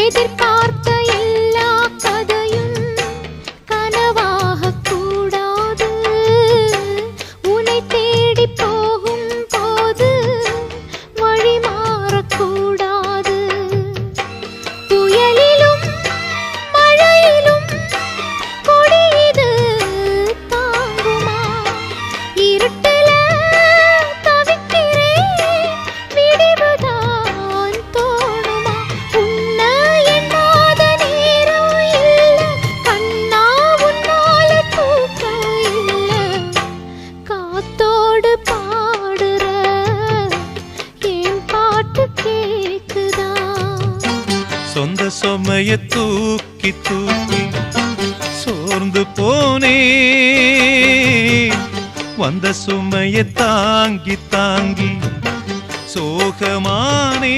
எதிர்பார்த்த எல்லா கதையும் கனவாகக் கூடாது. உன்னை தேடி போகும் போது வழி மாறக்கூடாது. புயலிலும் மழையிலும் கொடியது தாங்குமா? இருட்டுல தவிக்கிறேன், விடிவுதான் தோணுமா? உன்னை எண்ணாத நேரம் இல்ல கண்ணா, உன்னால தூக்கம் இல்ல. காத்தோடு பாடுற என் பாட்டு கேக்குதா? சொந்த சுமைய தூக்கி தூக்கி சோர்ந்து போனே, வந்த சுமைய தாங்கி தாங்கி சோகமானே.